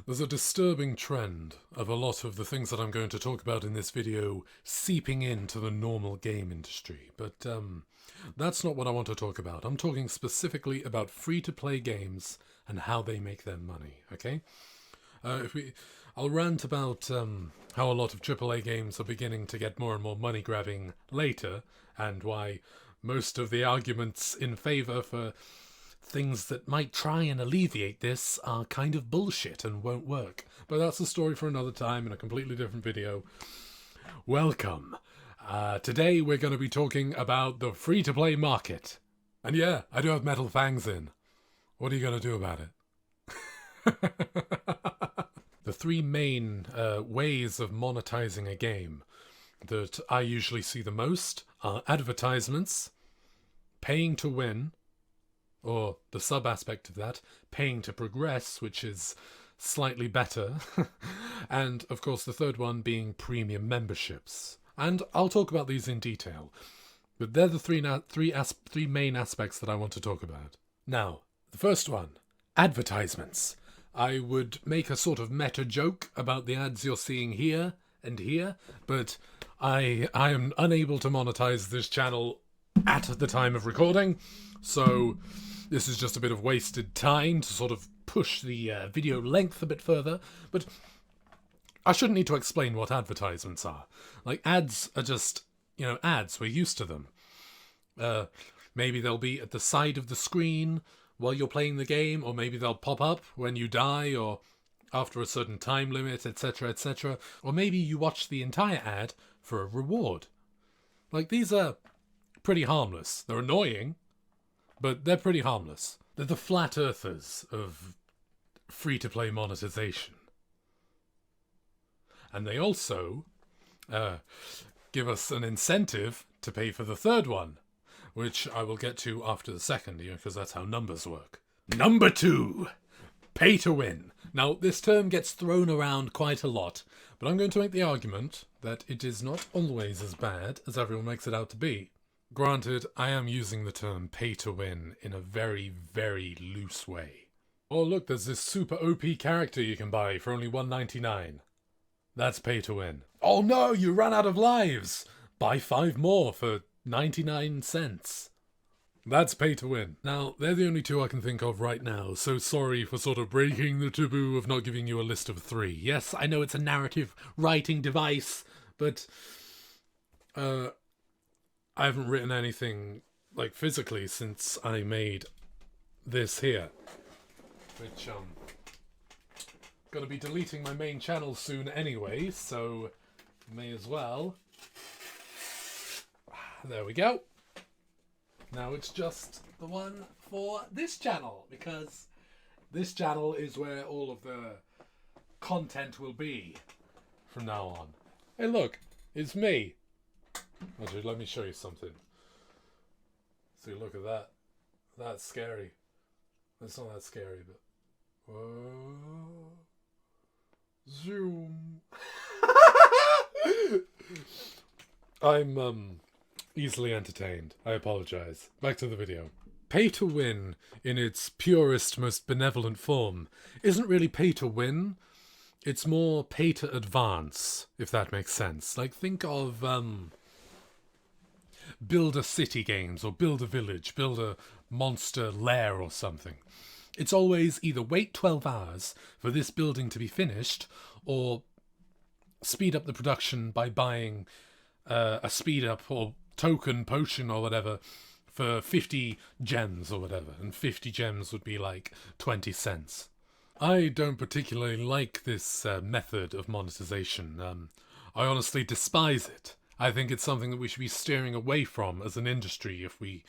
There's a disturbing trend of a lot of the things that I'm going to talk about in this video seeping into the normal game industry, but that's not what I want to talk about. I'm talking specifically about free-to-play games and how they make their money, okay? I'll rant about how a lot of AAA games are beginning to get more and more money-grabbing later, and why most of the arguments in favour for things that might try and alleviate this are kind of bullshit and won't work. But that's a story for another time in a completely different video. Welcome. Today we're going to be talking about the free-to-play market. And yeah, I do have Metal Fangs in. What are you going to do about it? The three main ways of monetizing a game that I usually see the most are advertisements, paying to win, or the sub-aspect of that, paying to progress, which is slightly better, and of course the third one being premium memberships. And I'll talk about these in detail, but they're the three main aspects that I want to talk about. Now, the first one, advertisements. I would make a sort of meta joke about the ads you're seeing here and here, but I am unable to monetize this channel at the time of recording, so this is just a bit of wasted time to sort of push the video length a bit further, but I shouldn't need to explain what advertisements are. Like, ads are just, ads, we're used to them. Maybe they'll be at the side of the screen while you're playing the game, or maybe they'll pop up when you die, or after a certain time limit, etc., etc. Or maybe you watch the entire ad for a reward. Like, these are pretty harmless. They're annoying, but they're pretty harmless. They're the flat earthers of free-to-play monetization. And they also give us an incentive to pay for the third one, which I will get to after the second, because that's how numbers work. Number 2, pay to win. Now, this term gets thrown around quite a lot, but I'm going to make the argument that it is not always as bad as everyone makes it out to be. Granted, I am using the term pay to win in a very, very loose way. Oh look, there's this super OP character you can buy for only $1.99. That's pay to win. Oh no, you ran out of lives! Buy 5 more for 99 cents. That's pay to win. Now, they're the only two I can think of right now, so sorry for sort of breaking the taboo of not giving you a list of 3. Yes, I know it's a narrative writing device, but I haven't written anything, like, physically since I made this here. Which, gonna be deleting my main channel soon anyway, so may as well. There we go. Now it's just the one for this channel, because this channel is where all of the content will be from now on. Hey look, it's me. Actually, let me show you something. See, look at that. That's scary. It's not that scary, but... Whoa. Zoom. I'm, easily entertained. I apologize. Back to the video. Pay to win, in its purest, most benevolent form, isn't really pay to win. It's more pay to advance, if that makes sense. Like, think of, build a city games, or build a village, build a monster lair or something. It's always either wait 12 hours for this building to be finished, or speed up the production by buying a speed up or token potion or whatever for 50 gems or whatever, and 50 gems would be like 20 cents. I don't particularly like this method of monetization. I honestly despise it. I think it's something that we should be steering away from as an industry if we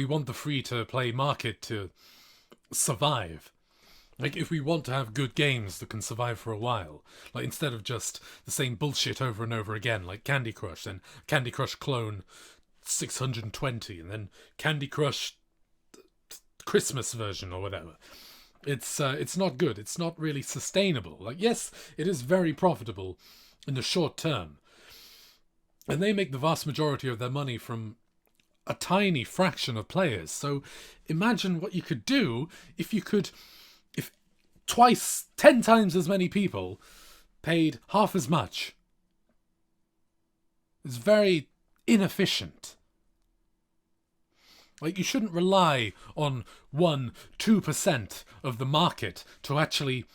want the free-to-play market to survive. Like, if we want to have good games that can survive for a while, like, instead of just the same bullshit over and over again, like Candy Crush, and Candy Crush Clone 620, and then Candy Crush Christmas version or whatever. It's not good. It's not really sustainable. Like, yes, it is very profitable in the short term, and they make the vast majority of their money from a tiny fraction of players. So imagine what you could do if twice, 10 times as many people paid half as much. It's very inefficient. Like, you shouldn't rely on 1-2% of the market to actually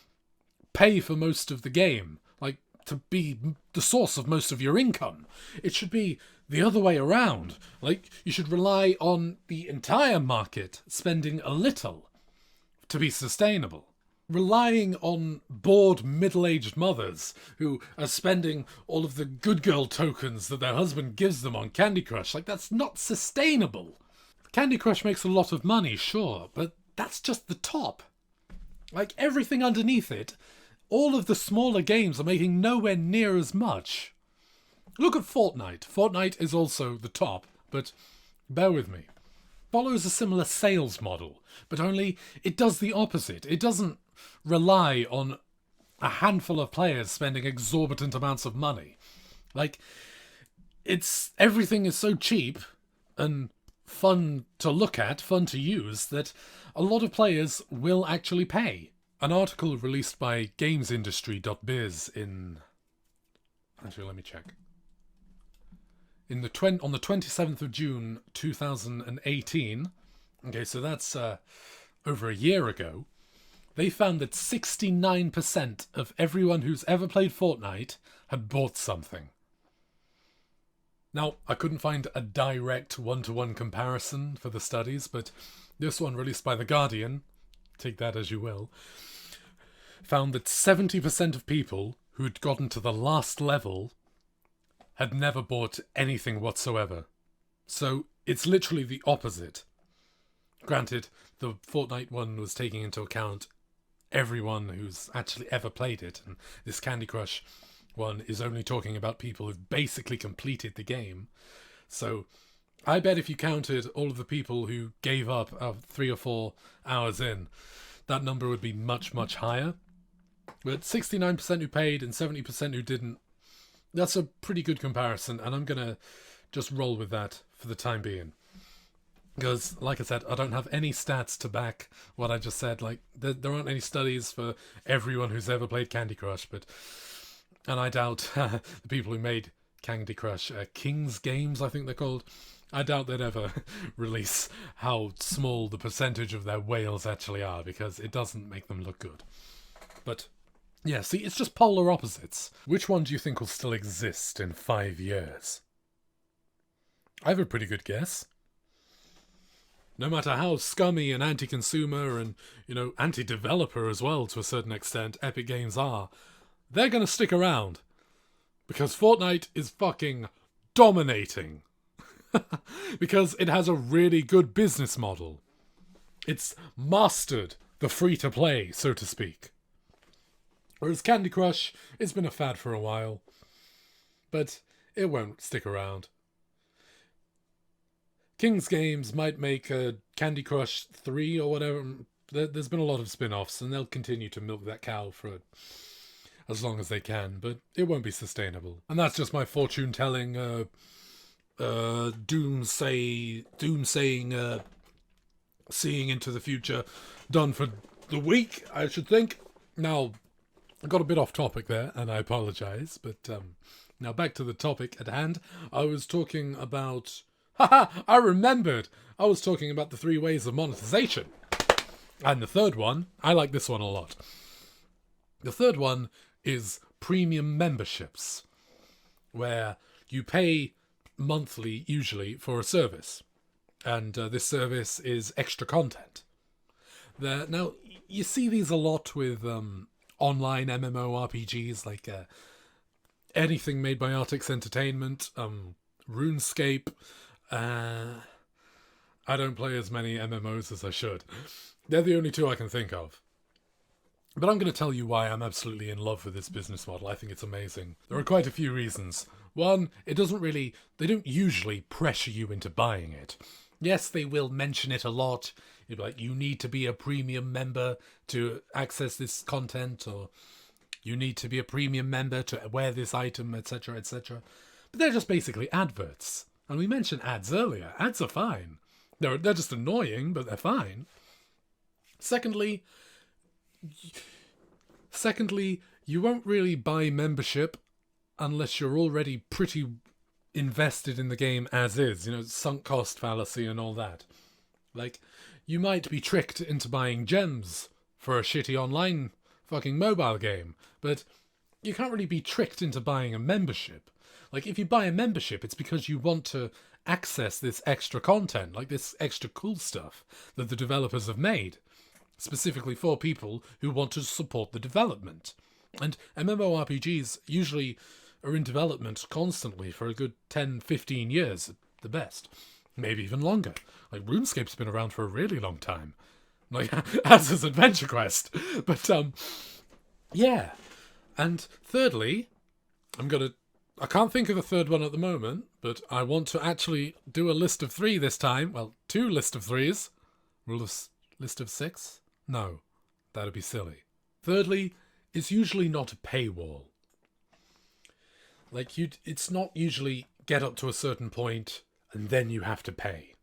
pay for most of the game, like, to be the source of most of your income. It should be the other way around. Like, you should rely on the entire market spending a little to be sustainable. Relying on bored middle-aged mothers who are spending all of the good girl tokens that their husband gives them on Candy Crush, like, that's not sustainable. Candy Crush makes a lot of money, sure, but that's just the top. Like, everything underneath it, all of the smaller games are making nowhere near as much. Look at Fortnite. Fortnite is also the top, but bear with me. Follows a similar sales model, but only it does the opposite. It doesn't rely on a handful of players spending exorbitant amounts of money. Like, everything is so cheap and fun to look at, fun to use, that a lot of players will actually pay. An article released by gamesindustry.biz in... Actually, let me check. On the 27th of June 2018, okay, so that's over a year ago, they found that 69% of everyone who's ever played Fortnite had bought something. Now, I couldn't find a direct one-to-one comparison for the studies, but this one, released by The Guardian, take that as you will, found that 70% of people who'd gotten to the last level had never bought anything whatsoever. So it's literally the opposite. Granted, the Fortnite one was taking into account everyone who's actually ever played it, and this Candy Crush one is only talking about people who've basically completed the game. So I bet if you counted all of the people who gave up 3 or 4 hours in, that number would be much, much higher. But 69% who paid and 70% who didn't, that's a pretty good comparison, and I'm going to just roll with that for the time being. Because, like I said, I don't have any stats to back what I just said. Like, there aren't any studies for everyone who's ever played Candy Crush, and I doubt the people who made Candy Crush, King's Games, I think they're called, I doubt they'd ever release how small the percentage of their whales actually are, because it doesn't make them look good. But yeah, see, it's just polar opposites. Which one do you think will still exist in 5 years? I have a pretty good guess. No matter how scummy and anti-consumer and, anti-developer as well, to a certain extent, Epic Games are, they're going to stick around. Because Fortnite is fucking dominating. Because it has a really good business model. It's mastered the free-to-play, so to speak. Whereas Candy Crush, it's been a fad for a while. But it won't stick around. King's Games might make a Candy Crush 3 or whatever. There's been a lot of spin-offs, and they'll continue to milk that cow for as long as they can, but it won't be sustainable. And that's just my fortune-telling, doomsaying, seeing into the future done for the week, I should think. Now, I got a bit off topic there, and I apologise, but now back to the topic at hand. I was talking about... I remembered! I was talking about the 3 ways of monetization. And the third one, I like this one a lot. The third one is premium memberships, where you pay monthly, usually, for a service. And this service is extra content. Now, you see these a lot with online MMORPGs, like anything made by Artix Entertainment, RuneScape. I don't play as many MMOs as I should. They're the only 2 I can think of. But I'm going to tell you why I'm absolutely in love with this business model. I think it's amazing. There are quite a few reasons. One, they don't usually pressure you into buying it. Yes, they will mention it a lot. You'll be like, you need to be a premium member to access this content, or you need to be a premium member to wear this item, etc., etc. But they're just basically adverts. And we mentioned ads earlier. Ads are fine. They're just annoying, but they're fine. Secondly, Secondly, you won't really buy membership unless you're already pretty invested in the game as is. Sunk cost fallacy and all that. Like, you might be tricked into buying gems for a shitty online fucking mobile game, but you can't really be tricked into buying a membership. Like, if you buy a membership, it's because you want to access this extra content, like this extra cool stuff that the developers have made, specifically for people who want to support the development. And MMORPGs usually are in development constantly for a good 10, 15 years at the best. Maybe even longer. Like, RuneScape's been around for a really long time. Like, as is Adventure Quest. But, yeah. And thirdly, I can't think of a third one at the moment, but I want to actually do a list of 3 this time. Well, 2 list of 3s. List of 6? No, that'd be silly. Thirdly, it's usually not a paywall. Like, it's not usually get up to a certain point and then you have to pay.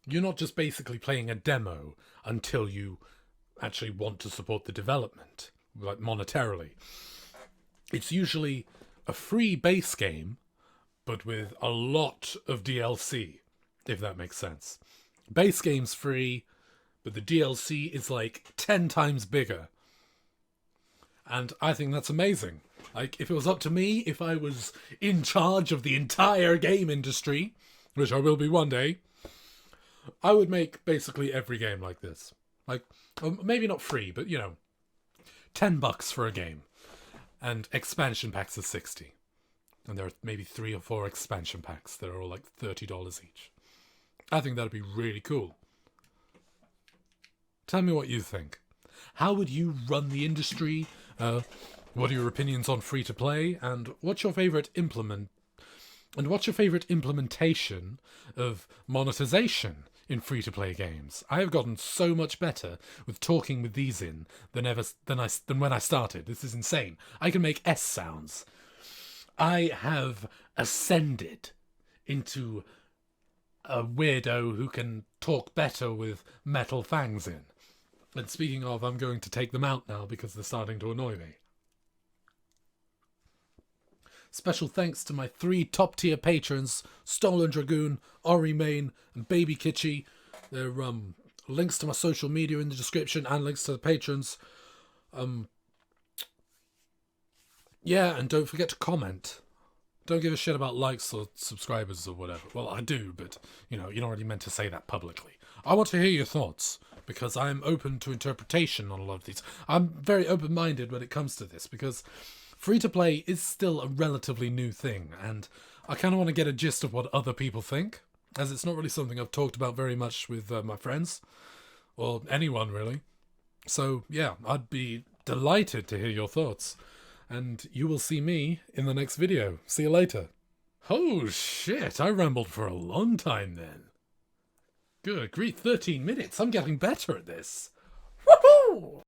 You're not just basically playing a demo until you actually want to support the development, like monetarily. It's usually a free base game, but with a lot of DLC, if that makes sense. Base game's free, but the DLC is like 10 times bigger. And I think that's amazing. Like, if it was up to me, if I was in charge of the entire game industry, which I will be one day, I would make basically every game like this. Like, maybe not free, but, $10 for a game. And expansion packs are 60. And there are maybe 3 or 4 expansion packs that are all like $30 each. I think that'd be really cool. Tell me what you think. How would you run the industry? What are your opinions on free-to-play? And what's your favourite implementation of monetization in free-to-play games? I have gotten so much better with talking with these in than when I started. This is insane. I can make S sounds. I have ascended into a weirdo who can talk better with metal fangs in. And speaking of, I'm going to take them out now because they're starting to annoy me. Special thanks to my 3 top-tier patrons, Stolen Dragoon, Ori Main, and Baby Kitschy. There are links to my social media in the description and links to the patrons. Yeah, and don't forget to comment. Don't give a shit about likes or subscribers or whatever. Well, I do, but, you're not really meant to say that publicly. I want to hear your thoughts, because I'm open to interpretation on a lot of these. I'm very open-minded when it comes to this, because free-to-play is still a relatively new thing, and I kind of want to get a gist of what other people think, as it's not really something I've talked about very much with my friends, or anyone really. So, yeah, I'd be delighted to hear your thoughts. And you will see me in the next video. See you later. Oh shit, I rambled for a long time then. Good grief, 13 minutes. I'm getting better at this. Woohoo!